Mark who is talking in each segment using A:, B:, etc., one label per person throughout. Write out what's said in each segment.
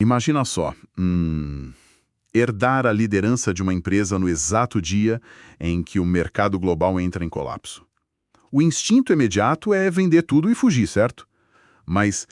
A: Imagina só, herdar a liderança de uma empresa no exato dia em que o mercado global entra em colapso. O instinto imediato é vender tudo e fugir, certo? Mas,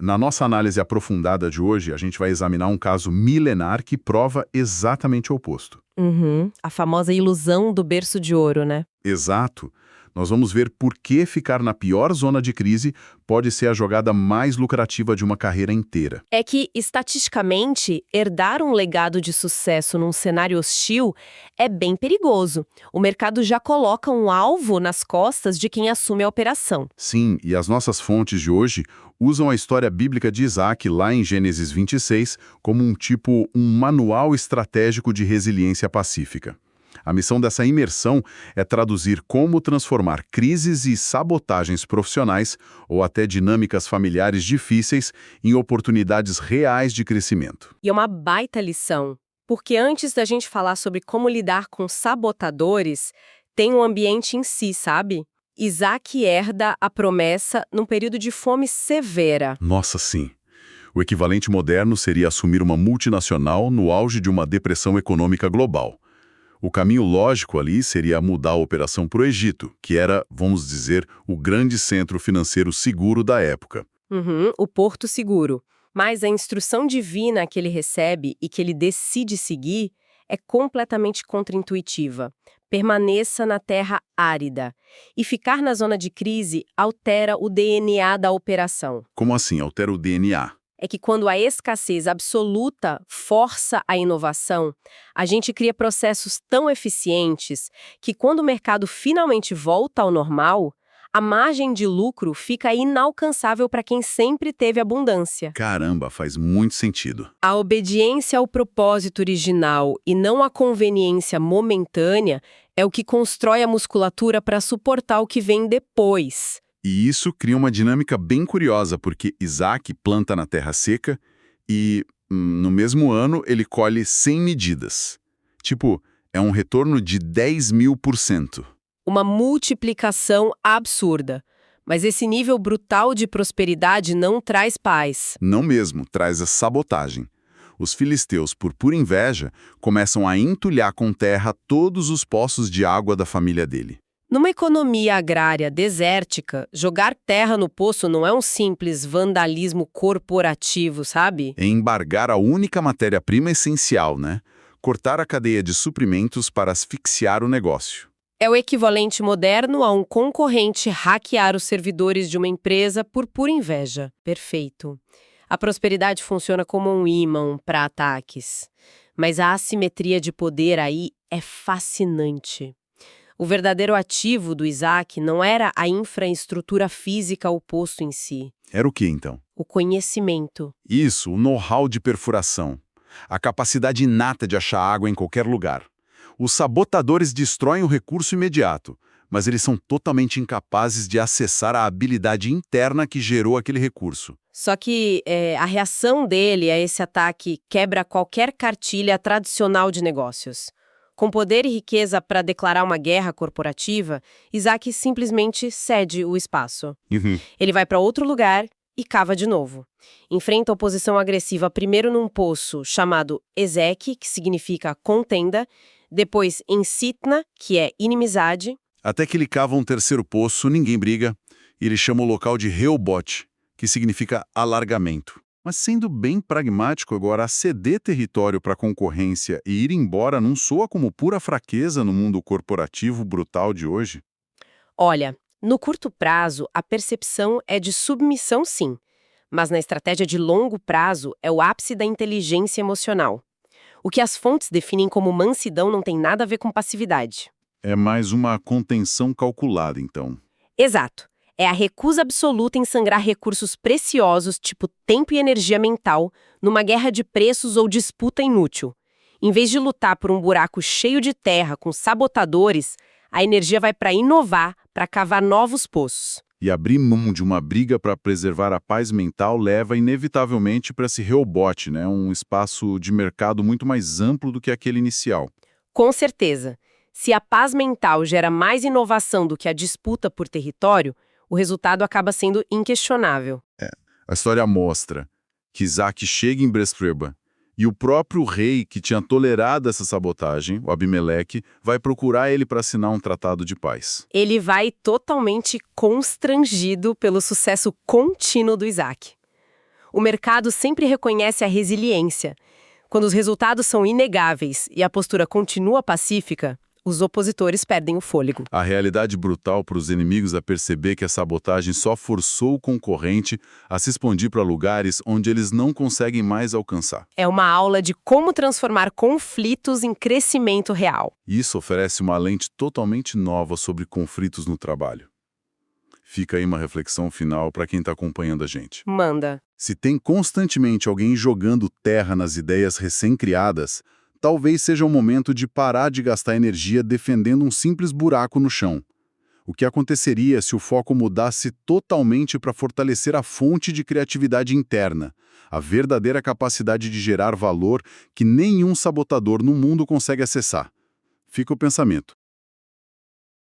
A: na nossa análise aprofundada de hoje, a gente vai examinar um caso milenar que prova exatamente o oposto.
B: Uhum. A famosa ilusão do berço de ouro, né?
A: Exato. Nós vamos ver por que ficar na pior zona de crise pode ser a jogada mais lucrativa de uma carreira inteira.
B: É que, estatisticamente, herdar um legado de sucesso num cenário hostil é bem perigoso. O mercado já coloca um alvo nas costas de quem assume a operação.
A: Sim, e as nossas fontes de hoje usam a história bíblica de Isaac, lá em Gênesis 26, como um manual estratégico de resiliência pacífica. A missão dessa imersão é traduzir como transformar crises e sabotagens profissionais ou até dinâmicas familiares difíceis em oportunidades reais de crescimento.
B: E é uma baita lição, porque antes da gente falar sobre como lidar com sabotadores, tem o ambiente em si, sabe? Isaac herda a promessa num período de fome severa.
A: Nossa, sim. O equivalente moderno seria assumir uma multinacional no auge de uma depressão econômica global. O caminho lógico ali seria mudar a operação para o Egito, que era, vamos dizer, o grande centro financeiro seguro da época.
B: Uhum, o porto seguro. Mas a instrução divina que ele recebe e que ele decide seguir é completamente contraintuitiva. Permaneça na terra árida. E ficar na zona de crise altera o DNA da operação.
A: Como assim altera o DNA?
B: É que quando a escassez absoluta força a inovação, a gente cria processos tão eficientes que quando o mercado finalmente volta ao normal, a margem de lucro fica inalcançável para quem sempre teve abundância.
A: Caramba, faz muito sentido.
B: A obediência ao propósito original e não a conveniência momentânea é o que constrói a musculatura para suportar o que vem depois.
A: E isso cria uma dinâmica bem curiosa, porque Isaac planta na terra seca e, no mesmo ano, ele colhe 100 medidas. Tipo, é um retorno de 10.000%.
B: Uma multiplicação absurda. Mas esse nível brutal de prosperidade não traz paz.
A: Não mesmo, traz a sabotagem. Os filisteus, por pura inveja, começam a entulhar com terra todos os poços de água da família dele.
B: Numa economia agrária desértica, jogar terra no poço não é um simples vandalismo corporativo, sabe?
A: É embargar a única matéria-prima essencial, né? Cortar a cadeia de suprimentos para asfixiar o negócio.
B: É o equivalente moderno a um concorrente hackear os servidores de uma empresa por pura inveja. Perfeito. A prosperidade funciona como um ímã para ataques. Mas a assimetria de poder aí é fascinante. O verdadeiro ativo do Isaac não era a infraestrutura física ou posto em si.
A: Era o que, então?
B: O conhecimento.
A: Isso, o know-how de perfuração. A capacidade inata de achar água em qualquer lugar. Os sabotadores destroem o recurso imediato, mas eles são totalmente incapazes de acessar a habilidade interna que gerou aquele recurso.
B: Só que a reação dele a esse ataque quebra qualquer cartilha tradicional de negócios. Com poder e riqueza para declarar uma guerra corporativa, Isaac simplesmente cede o espaço. Ele vai para outro lugar e cava de novo. Enfrenta oposição agressiva primeiro num poço chamado Ezeque, que significa contenda, depois em Sitna, que é inimizade.
A: Até que ele cava um terceiro poço, ninguém briga, e ele chama o local de Rehobote, que significa alargamento. Mas sendo bem pragmático agora, ceder território para a concorrência e ir embora não soa como pura fraqueza no mundo corporativo brutal de hoje?
B: Olha, no curto prazo, a percepção é de submissão sim, mas na estratégia de longo prazo é o ápice da inteligência emocional. O que as fontes definem como mansidão não tem nada a ver com passividade.
A: É mais uma contenção calculada, então.
B: Exato. É a recusa absoluta em sangrar recursos preciosos, tipo tempo e energia mental, numa guerra de preços ou disputa inútil. Em vez de lutar por um buraco cheio de terra com sabotadores, a energia vai para inovar, para cavar novos poços.
A: E abrir mão de uma briga para preservar a paz mental leva inevitavelmente para esse Rehobote, né? Um espaço de mercado muito mais amplo do que aquele inicial.
B: Com certeza. Se a paz mental gera mais inovação do que a disputa por território, o resultado acaba sendo inquestionável.
A: A história mostra que Isaac chega em Berseba e o próprio rei que tinha tolerado essa sabotagem, o Abimeleque, vai procurar ele para assinar um tratado de paz.
B: Ele vai totalmente constrangido pelo sucesso contínuo do Isaac. O mercado sempre reconhece a resiliência. Quando os resultados são inegáveis e a postura continua pacífica, os opositores perdem o fôlego.
A: A realidade brutal para os inimigos é perceber que a sabotagem só forçou o concorrente a se expandir para lugares onde eles não conseguem mais alcançar.
B: É uma aula de como transformar conflitos em crescimento real.
A: Isso oferece uma lente totalmente nova sobre conflitos no trabalho. Fica aí uma reflexão final para quem está acompanhando a gente.
B: Manda.
A: Se tem constantemente alguém jogando terra nas ideias recém-criadas, talvez seja o momento de parar de gastar energia defendendo um simples buraco no chão. O que aconteceria se o foco mudasse totalmente para fortalecer a fonte de criatividade interna, a verdadeira capacidade de gerar valor que nenhum sabotador no mundo consegue acessar? Fica o pensamento.